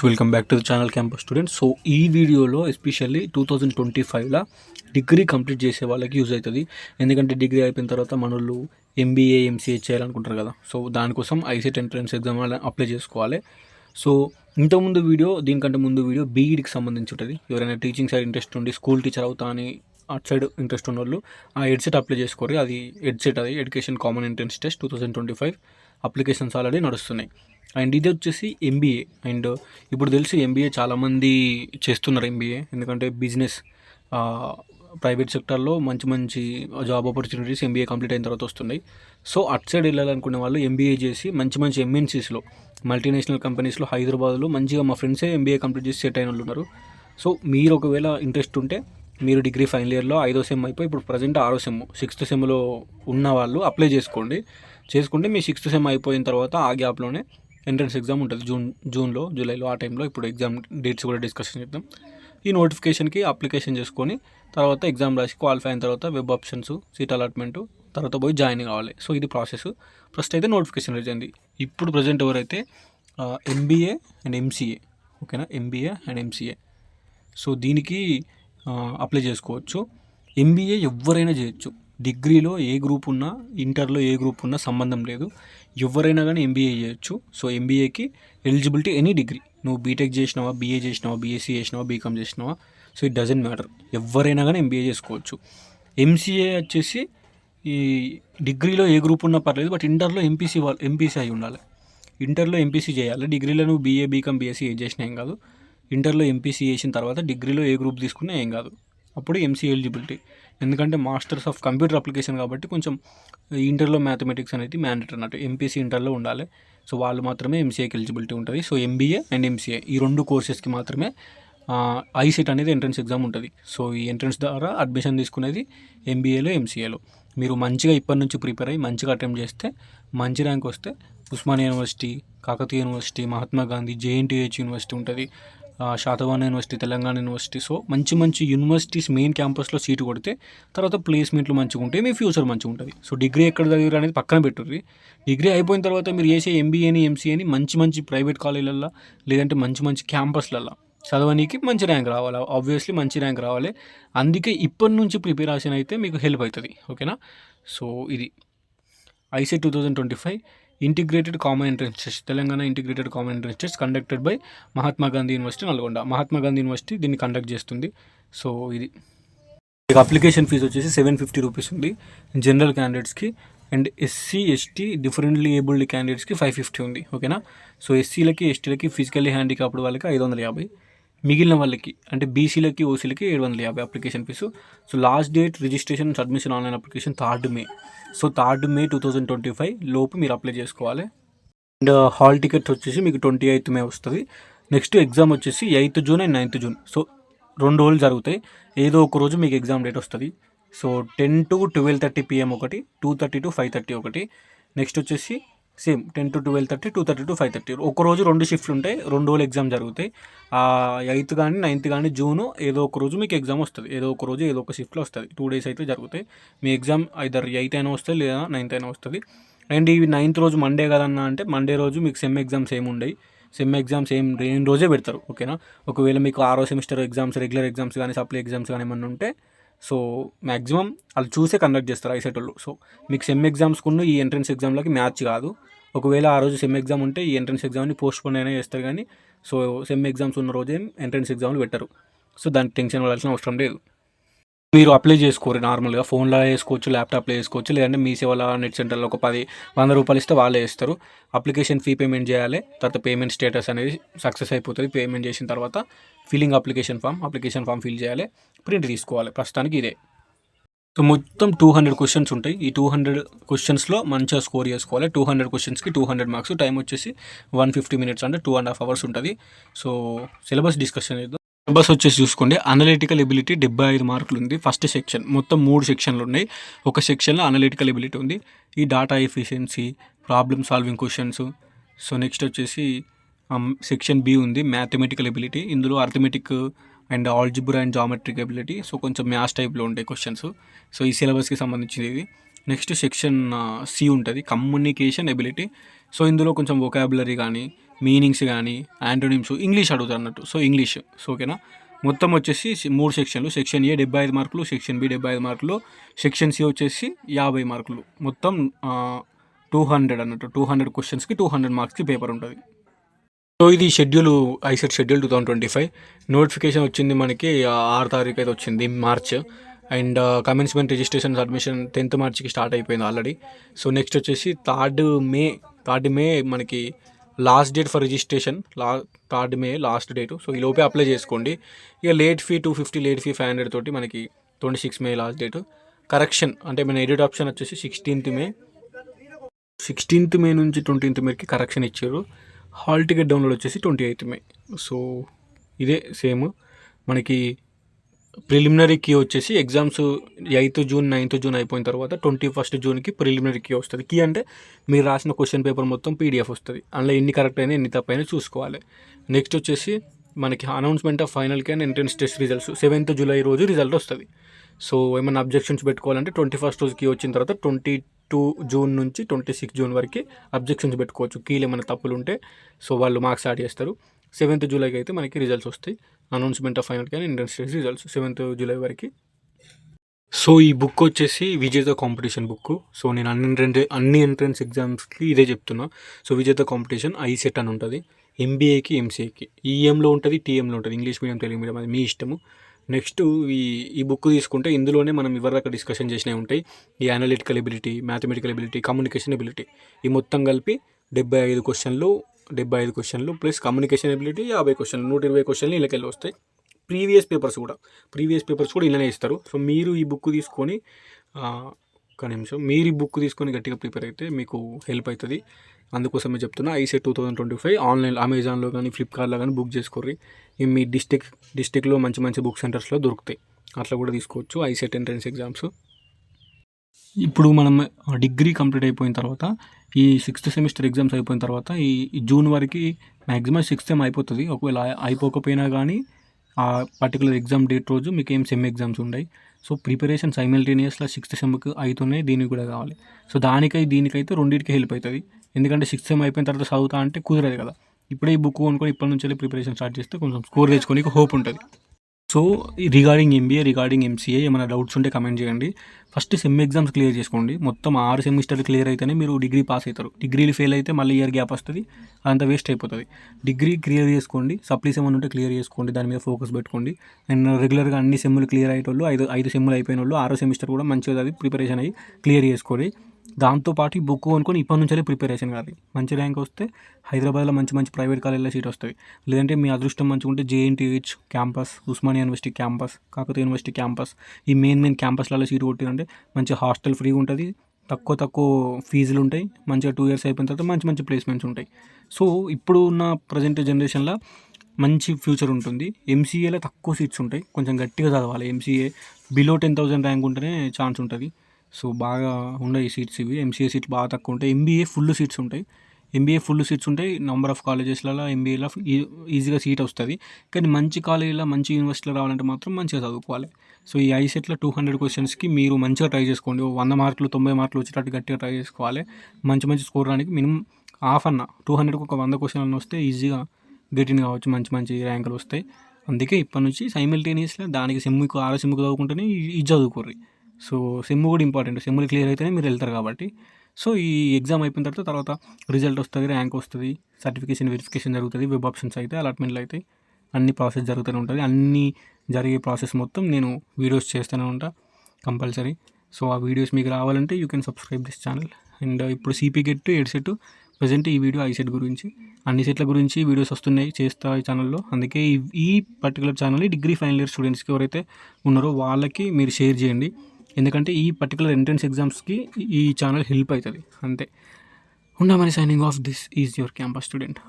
Welcome back to the channel campus students. So ఈ వీడియోలో especially 2025లో degree complete చేసే వాళ్ళకి యూజ్ అవుతుంది. ఎందుకంటే డిగ్రీ అయిపోయిన తర్వాత మనోళ్ళు ఎంబీఏ ఎంసీఏ చేయాలనుకుంటారు కదా. సో దానికోసం ఐసెట్ ఎంట్రన్స్ ఎగ్జామ్ అప్లై చేసుకోవాలి. సో ఇంతకుముందు వీడియో దీనికంటే ముందు వీడియో బీఈడికి సంబంధించి ఉంటుంది. ఎవరైనా టీచింగ్ సైడ్ ఇంట్రెస్ట్ ఉండి స్కూల్ టీచర్ అవుతా అని అటు సైడ్ ఇంట్రెస్ట్ ఉన్న వాళ్ళు ఆ ఎడ్సెట్ అప్లై చేసుకోరు. అది ఎడ్సెట్, అది education common entrance test 2025 applications already నడుస్తున్నాయి. అండ్ ఇది వచ్చేసి ఎంబీఏ. అండ్ ఇప్పుడు తెలిసి ఎంబీఏ చాలామంది చేస్తున్నారు ఎంబీఏ, ఎందుకంటే బిజినెస్ ప్రైవేట్ సెక్టర్లో మంచి మంచి జాబ్ ఆపర్చునిటీస్ ఎంబీఏ కంప్లీట్ అయిన తర్వాత వస్తున్నాయి. సో అటు సైడ్ వెళ్ళాలనుకునే వాళ్ళు ఎంబీఏ చేసి మంచి మంచి ఎంఎన్సీస్లో మల్టీనేషనల్ కంపెనీస్లో హైదరాబాద్లో మంచిగా మా ఫ్రెండ్సే ఎంబీఏ కంప్లీట్ చేసి సెట్ అయిన వాళ్ళు ఉన్నారు. సో మీరు ఒకవేళ ఇంట్రెస్ట్ ఉంటే మీరు డిగ్రీ ఫైనల్ ఇయర్లో 5వ సెమ్ అయిపోయి ఇప్పుడు ప్రజెంట్ 6వ సెమ్ 6th సెమ్లో ఉన్న వాళ్ళు అప్లై చేసుకుంటే మీ 6th సెమ్ అయిపోయిన తర్వాత ఆ గ్యాప్లోనే ఎంట్రన్స్ ఎగ్జామ్ ఉంటుంది. జూన్లో జూలైలో ఆ టైంలో. ఇప్పుడు ఎగ్జామ్ డేట్స్ కూడా డిస్కషన్ చేద్దాం. ఈ నోటిఫికేషన్కి అప్లికేషన్ చేసుకొని తర్వాత ఎగ్జామ్ రాసి క్వాలిఫై అయిన తర్వాత వెబ్ ఆప్షన్స్, సీట్ అలాట్మెంటు, తర్వాత పోయి జాయిన్ కావాలి. సో ఇది ప్రాసెస్. ఫస్ట్ అయితే నోటిఫికేషన్ రిలీజ్ అయింది. ఇప్పుడు ప్రజెంట్ ఎవరైతే ఎంబీఏ అండ్ ఎంసీఏ, ఓకేనా, ఎంబీఏ అండ్ ఎంసీఏ, సో దీనికి అప్లై చేసుకోవచ్చు. ఎంబీఏ ఎవరైనా చేయొచ్చు. డిగ్రీలో ఏ గ్రూప్ ఉన్నా, ఇంటర్లో ఏ గ్రూప్ ఉన్నా సంబంధం లేదు. ఎవరైనా కానీ ఎంబీఏ చేయొచ్చు. సో ఎంబీఏకి ఎలిజిబిలిటీ ఎనీ డిగ్రీ, నువ్వు బీటెక్ చేసినావా, బీఏ చేసినావా, బీఎస్సీ చేసినావా, బీకామ్ చేసినావా, సో ఇట్ డజంట్ మ్యాటర్, ఎవరైనా కానీ ఎంబీఏ చేసుకోవచ్చు. ఎంసీఏ వచ్చేసి ఈ డిగ్రీలో ఏ గ్రూప్ ఉన్నా పర్లేదు, బట్ ఇంటర్లో ఎంపీసీ అయి ఉండాలి. ఇంటర్లో ఎంపీసీ చేయాలి. డిగ్రీలో నువ్వు బీఏ, బీకామ్, బీఎస్సీ ఏం చేసినా ఏం కాదు. ఇంటర్లో ఎంపీసీ చేసిన తర్వాత డిగ్రీలో ఏ గ్రూప్ తీసుకున్నా ఏం కాదు. అప్పుడు ఎంసీ ఎలిజిబిలిటీ. ఎందుకంటే మాస్టర్స్ ఆఫ్ కంప్యూటర్ అప్లికేషన్ కాబట్టి కొంచెం ఇంటర్లో మ్యాథమెటిక్స్ అనేది మ్యాండేటరీ అన్నట్టు. ఎంపీసీ ఇంటర్లో ఉండాలి. సో వాళ్ళు మాత్రమే ఎంసీఏకి ఎలిజిబిలిటీ ఉంటుంది. సో ఎంబీఏ అండ్ ఎంసీఏ ఈ రెండు కోర్సెస్కి మాత్రమే ఐసెట్ అనేది ఎంట్రన్స్ ఎగ్జామ్ ఉంటుంది. సో ఈ ఎంట్రన్స్ ద్వారా అడ్మిషన్ తీసుకునేది ఎంబీఏలో, ఎంసీఏలో. మీరు మంచిగా ఇప్పటి నుంచి ప్రిపేర్ అయ్యి మంచిగా అటెంప్ట్ చేస్తే మంచి ర్యాంక్ వస్తే Osmania university, Kakatiya university, Mahatma Gandhi, JNTH university ఉంటుంది, Satavahana university, Telangana university. So మంచి మంచి యూనివర్సిటీస్ మెయిన్ క్యాంపస్లో సీటు కొడితే తర్వాత ప్లేస్మెంట్లు మంచిగా ఉంటాయి, మీ ఫ్యూచర్ మంచిగా ఉంటుంది. సో డిగ్రీ ఎక్కడ చదివారు అనేది పక్కన పెట్టుర్రి. డిగ్రీ అయిపోయిన తర్వాత మీరు చేసే ఎంబీఏని, ఎంసీఏని మంచి మంచి ప్రైవేట్ కాలేజీలలో లేదంటే మంచి మంచి క్యాంపస్లలో చదవడానికి మంచి ర్యాంక్ రావాలి. ఆబ్వియస్లీ మంచి ర్యాంక్ రావాలి. అందుకే ఇప్పటి నుంచి ప్రిపరేషన్ అయితే మీకు హెల్ప్ అవుతుంది. ఓకేనా. సో ఇది ICET 2025 integrated common entrance test, Telangana integrated common entrance test conducted by Mahatma Gandhi university, Nalgonda. Mahatma Gandhi university దీన్ని కండక్ట్ చేస్తుంది. సో ఇది అప్లికేషన్ ఫీజు వచ్చేసి 750 రూపీస్ ఉంది జనరల్ క్యాండిడేట్స్కి. And SC, ST, differently abled క్యాండిడేట్స్కి 550 ఉంది. ఓకేనా. సో ఎస్సీలకి, ఎస్టీలకి, ఫిజికల్లీ హ్యాండిక్యాప్డ్ వాళ్ళకి 550, మిగిలిన వాళ్ళకి అంటే బీసీలకి, ఓసీలకి 750 application fee. So last date registration submission online application 3rd May. So 3rd May 2025 లోపు మీరు అప్లై చేసుకోవాలి. అండ్ హాల్ టికెట్ వచ్చేసి మీకు 28th May వస్తుంది. నెక్స్ట్ ఎగ్జామ్ వచ్చేసి 8th June and 9th June. So 2 రోజులు జరుగుతాయి. ఏదో ఒక రోజు మీకు ఎగ్జామ్ డేట్ వస్తుంది. సో 10 to 12:30 PM ఒకటి, 2:30 to 5:30 ఒకటి. నెక్స్ట్ వచ్చేసి సేమ్ 10 to 12:30, 2:30 to 5:30. ఒకరోజు 2 షిఫ్ట్లు ఉంటాయి, 2 రోజులు ఎగ్జామ్ జరుగుతాయి. 8th కానీ 9th కానీ జూన్ ఏదో ఒక రోజు మీకు ఎగ్జామ్ వస్తుంది. ఏదో ఒక రోజు ఏదో ఒక షిఫ్ట్లో వస్తుంది. 2 days అయితే జరుగుతాయి. మీ ఎగ్జామ్ ఐదర్ 8th అయినా వస్తుంది లేదా 9th అయినా వస్తుంది. అండ్ ఈ 9th రోజు మండే కదన్నా అంటే మండే రోజు మీకు సెమ్ ఎగ్జామ్స్ ఏమి ఉండవు. సెమ్ ఎగ్జామ్స్ ఏం రోజే పెడతారు. ఓకేనా. ఒకవేళ మీకు 6వ సెమిస్టర్ ఎగ్జామ్స్, రెగ్యులర్ ఎగ్జామ్స్ కానీ సప్లీ ఎగ్జామ్స్ కానీ ఏమన్నా ఉంటే సో మ్యాక్సిమం వాళ్ళు చూసే కండక్ట్ చేస్తారు ఐసెట్ వాళ్ళు. సో మీకు సెమ్ ఎగ్జామ్స్కున్న ఈ ఎంట్రన్స్ ఎగ్జామ్లకి మ్యాచ్ కాదు. ఒకవేళ ఆ రోజు సెమ్ ఎగ్జామ్ ఉంటే ఈ ఎంట్రన్స్ ఎగ్జామ్ని పోస్ట్పోన్ అయినా చేస్తారు, కానీ సో సెమ్ ఎగ్జామ్స్ ఉన్న రోజే ఎంట్రన్స్ ఎగ్జామ్లు పెట్టరు. సో దానికి టెన్షన్ పడాల్సిన అవసరం లేదు. మీరు అప్లై చేసుకోరు నార్మల్గా ఫోన్లో వేసుకోవచ్చు, ల్యాప్టాప్లో వేసుకోవచ్చు, లేదంటే మీ సేవల నెట్ సెంటర్లో ఒక 100 రూపాయలు ఇస్తే వాళ్ళే వేస్తారు. అప్లికేషన్ ఫీ పేమెంట్ చేయాలి. తర్వాత పేమెంట్ స్టేటస్ అనేది సక్సెస్ అయిపోతుంది. పేమెంట్ చేసిన తర్వాత ఫిల్లింగ్ అప్లికేషన్ ఫామ్ ఫిల్ చేయాలి, ప్రింట్ తీసుకోవాలి. ప్రస్తుతానికి ఇదే. సో మొత్తం 200 క్వశ్చన్స్ ఉంటాయి. ఈ 200 క్వశ్చన్స్లో మంచిగా స్కోర్ చేసుకోవాలి. 200 క్వశ్చన్స్కి 200 మార్క్స్. టైం వచ్చేసి 150 minutes అంటే 2.5 hours ఉంటుంది. సో సిలబస్ డిస్కషన్ చేద్దాం. సిలబస్ వచ్చేసి చూసుకోండి. అనలిటికల్ ఎబిలిటీ 75 మార్కులు ఉంది. ఫస్ట్ సెక్షన్, మొత్తం 3 సెక్షన్లు ఉన్నాయి. ఒక సెక్షన్లో అనలిటికల్ ఎబిలిటీ ఉంది. ఈ data efficiency, problem solving questions. So next వచ్చేసి సెక్షన్ బి ఉంది, మ్యాథమెటికల్ ఎబిలిటీ. ఇందులో arithmetic and algebra and geometric ability. So కొంచెం మ్యాథ్స్ టైప్లో ఉంటాయి క్వశ్చన్స్. సో ఈ సిలబస్కి సంబంధించింది ఇది. నెక్స్ట్ సెక్షన్ సి ఉంటుంది, కమ్యూనికేషన్ ఎబిలిటీ. సో ఇందులో కొంచెం వొకాబులరీ కానీ మీనింగ్స్ కానీ యాంటోనిమ్స్ ఇంగ్లీష్ అడుగుతారు అన్నట్టు. So English. సో ఓకేనా. మొత్తం వచ్చేసి 3 సెక్షన్లు. సెక్షన్ ఏ 75 మార్కులు, సెక్షన్ బి 75 మార్కులు, సెక్షన్ సి వచ్చేసి 50 మార్కులు. మొత్తం 200 అన్నట్టు. 200 క్వశ్చన్స్కి 200 మార్క్స్కి పేపర్ ఉంటుంది. సో ఇది షెడ్యూల్, ఐసెట్ షెడ్యూల్ 2025. నోటిఫికేషన్ వచ్చింది మనకి 6 తారీఖు అయితే వచ్చింది, March. And commencement registration admission 10th మార్చికి స్టార్ట్ అయిపోయింది ఆల్రెడీ. సో నెక్స్ట్ వచ్చేసి 3rd మే మనకి last date for registration. 3rd May last date. So ఈ లోపే అప్లై చేసుకోండి. ఇక లేట్ ఫీ 250, లేట్ ఫీ 500 తోటి మనకి 26 మే లాస్ట్ డేట్. కరెక్షన్ అంటే మన ఎడిట్ ఆప్షన్ వచ్చేసి 16th మే నుంచి 20th మేకి కరెక్షన్ ఇచ్చారు. హాల్ టికెట్ డౌన్లోడ్ వచ్చేసి 28th మే. సో ఇదే సేమ్. మనకి ప్రిలిమినరీ కీ వచ్చేసి exams 8th June 9th June అయిపోయిన తర్వాత 21st జూన్కి ప్రిలిమినరీ కీ వస్తుంది. కీ అంటే మీరు రాసిన క్వశ్చన్ పేపర్ మొత్తం PDF వస్తుంది. అందులో ఎన్ని కరెక్ట్ అయినా ఎన్ని తప్పైనా చూసుకోవాలి. నెక్స్ట్ వచ్చేసి మనకి announcement of final and entrance test results 7th July రోజు రిజల్ట్ వస్తుంది. సో ఏమైనా అబ్జెక్షన్స్ పెట్టుకోవాలంటే 21st రోజుకి వచ్చిన తర్వాత 22 జూన్ నుంచి 26 జూన్ వరకు అబ్జెక్షన్స్ పెట్టుకోవచ్చు. కీలు ఏమైనా తప్పులు ఉంటే సో వాళ్ళు మార్క్స్ యాడ్ చేస్తారు. 7th జూలైకి అయితే మనకి రిజల్ట్స్ వస్తాయి. అనౌన్స్మెంట్ ఆఫ్ ఫైనల్ కానీ entrance test results 7th July వరకు. సో ఈ బుక్ వచ్చేసి విజేత కాంపిటీషన్ బుక్. సో నేను అన్ని ఎంట్రన్స్ ఎగ్జామ్స్కి ఇదే చెప్తున్నా. సో విజేత కాంపిటీషన్ ఐసెట్ అని ఉంటుంది. MBAకి MCAకి ఈఎంలో ఉంటుంది, TMలో ఉంటుంది. ఇంగ్లీష్ మీడియం, తెలుగు మీడియం అది మీ ఇష్టము. నెక్స్ట్ ఈ బుక్ తీసుకుంటే ఇందులోనే మనం ఇవరిదాకా డిస్కషన్ చేసినవి ఉంటాయి. ఈ analytical ability, mathematical ability, communication ability ఈ మొత్తం కలిపి 75 క్వశ్చన్లు ప్లస్ కమ్యూనికేషన్ ఎబిలిటీ 50 క్వశ్చన్లు, 120 క్వశ్చన్లు ఇళ్ళకెళ్ళి వస్తాయి. ప్రీవియస్ పేపర్స్ కూడా ఇలానే ఇస్తారు. సో మీరు ఈ బుక్ తీసుకొని మీరు ఈ బుక్ తీసుకొని గట్టిగా ప్రిపేర్ అయితే మీకు హెల్ప్ అవుతుంది. అందుకోసమే చెప్తున్నా. ఐసెట్ 2025 ఆన్లైన్ అమెజాన్లో కానీ ఫ్లిప్కార్ట్లో కానీ బుక్ చేసుకోర్రి. మీ డిస్టిక్లో మంచి బుక్ సెంటర్స్లో దొరుకుతాయి. అట్లా కూడా తీసుకోవచ్చు ఐసెట్ ఎంట్రన్స్ ఎగ్జామ్స్. ఇప్పుడు మనం డిగ్రీ కంప్లీట్ అయిపోయిన తర్వాత ఈ 6th సెమిస్టర్ ఎగ్జామ్స్ అయిపోయిన తర్వాత ఈ జూన్ వరకు మ్యాక్సిమం 6th సెమ్ అయిపోతుంది. ఒకవేళ అయిపోకపోయినా కానీ ఆ పర్టికులర్ ఎగ్జామ్ డేట్ రోజు మీకు ఏం సెమ్ ఎగ్జామ్స్ ఉన్నాయి. సో ప్రిపరేషన్ సైమల్టేనియస్లో 6th సెమ్కి అవుతున్నాయి, దీనికి కూడా కావాలి. సో దీనికైతే రెండింటికి హెల్ప్ అవుతుంది. ఎందుకంటే 6th సెమ్ అయిపోయిన తర్వాత చదువుతా అంటే కుదరదు కదా. ఇప్పుడే ఈ బుక్ కొనుక్కొని ఇప్పటి నుంచి ప్రిపరేషన్ స్టార్ట్ చేస్తే కొంచెం స్కోర్ తెచ్చుకొని హోప్ ఉంటుంది. So regarding MBA, regarding MCA ఏమైనా డౌట్స్ ఉంటే కమెంట్ చేయండి. ఫస్ట్ సెమ్ ఎగ్జామ్స్ క్లియర్ చేసుకోండి. మొత్తం 6 సెమిస్టర్లు క్లియర్ అయితేనే మీరు డిగ్రీ పాస్ అవుతారు. డిగ్రీలు ఫెయిల్ అయితే మళ్ళీ ఇయర్ గ్యాప్ వస్తుంది, అదంతా వేస్ట్ అయిపోతుంది. డిగ్రీ క్లియర్ చేసుకోండి. సప్లీస్ ఏమైనా ఉంటే క్లియర్ చేసుకోండి, దాని మీద ఫోకస్ పెట్టుకోండి. అండ్ రెగ్యులర్గా అన్ని సెమ్ములు క్లియర్ అయ్యేటోళ్ళు, 5 సెమ్ములు అయిపోయిన వాళ్ళు 6వ సెమిస్టర్ కూడా మంచిగా అది ప్రిపరేషన్ అయ్యి క్లియర్ చేసుకోండి. దాంతోపాటు ఈ బుక్ కొనుక్కొని ఇప్పటి నుంచే ప్రిపరేషన్ కాదు. మంచి ర్యాంక్ వస్తే హైదరాబాద్లో మంచి ప్రైవేట్ కాలేజీలో సీట్ వస్తుంది. లేదంటే మీ అదృష్టం మంచిగా ఉంటే JNTH campus, Osmania university campus, Kakatiya university campus, ఈ మెయిన్ క్యాంపస్లలో సీట్ కొట్టినంటే మంచి హాస్టల్ ఫ్రీ ఉంటుంది, తక్కువ ఫీజులు ఉంటాయి, మంచిగా 2 years అయిపోయిన తర్వాత మంచి ప్లేస్మెంట్స్ ఉంటాయి. సో ఇప్పుడు ఉన్న ప్రజెంట్ జనరేషన్లో మంచి ఫ్యూచర్ ఉంటుంది. MCAలో తక్కువ సీట్స్ ఉంటాయి, కొంచెం గట్టిగా చదవాలి. MCA బిలో 10,000 ర్యాంక్ ఉంటేనే ఛాన్స్ ఉంటుంది. సో బాగా ఉన్నాయి సీట్స్ ఇవి. MCA సీట్లు బాగా తక్కువ ఉంటాయి. MBA ఫుల్ సీట్స్ ఉంటాయి. నెంబర్ ఆఫ్ కాలేజెస్లలో MBAలో ఈజీగా సీట్ వస్తుంది. కానీ మంచి కాలేజీలో మంచి యూనివర్సిటీలో రావాలంటే మాత్రం మంచిగా చదువుకోవాలి. సో ఈ ఐసెట్లో 200 క్వశ్చన్స్కి మీరు మంచిగా ట్రై చేసుకోండి. 100 మార్కులు 90 మార్కులు వచ్చేటట్టు గట్టిగా ట్రై చేసుకోవాలి. మంచి స్కోర్ రానికి మినిమం 200కి ఒక 100 క్వశ్చన్లు వస్తే ఈజీగా గెటిన్ కావచ్చు, మంచి ర్యాంకులు వస్తాయి. అందుకే ఇప్పటి నుంచి సైమల్టేనియస్గా దానికి సెమ్ముకు 6 సెమ్ముకు చదువుకుంటేనే ఇది చదువుకోర్రి. సో సెమ్ కూడా ఇంపార్టెంట్. సెమ్ములు క్లియర్ అయితేనే మీరు వెళ్తారు కాబట్టి. సో ఈ ఎగ్జామ్ అయిపోయిన తర్వాత రిజల్ట్ వస్తుంది, ర్యాంక్ వస్తుంది, సర్టిఫికేషన్ వెరిఫికేషన్ జరుగుతుంది, వెబ్ ఆప్షన్స్ అయితే అలాట్మెంట్లు అయితే అన్ని ప్రాసెస్ జరుగుతూనే ఉంటుంది. అన్ని జరిగే ప్రాసెస్ మొత్తం నేను వీడియోస్ చేస్తూనే ఉంటా కంపల్సరీ. సో ఆ వీడియోస్ మీకు రావాలంటే you can subscribe this channel. And ఇప్పుడు CP గెట్, ఎడ్సెట్ ప్రజెంట్ ఈ వీడియో ఐసెట్ గురించి, అన్ని సెట్ల గురించి వీడియోస్ వస్తున్నాయి చేస్తా ఈ ఛానల్లో. అందుకే ఈ పర్టికులర్ ఛానల్ని డిగ్రీ ఫైనల్ ఇయర్ స్టూడెంట్స్కి ఎవరైతే ఉన్నారో వాళ్ళకి మీరు షేర్ చేయండి. ఎందుకంటే ఈ పర్టికులర్ ఎంట్రన్స్ ఎగ్జామ్స్కి ఈ ఛానల్ హెల్ప్ అవుతుంది. అంతే. ఉండమని signing off. This is your campus student.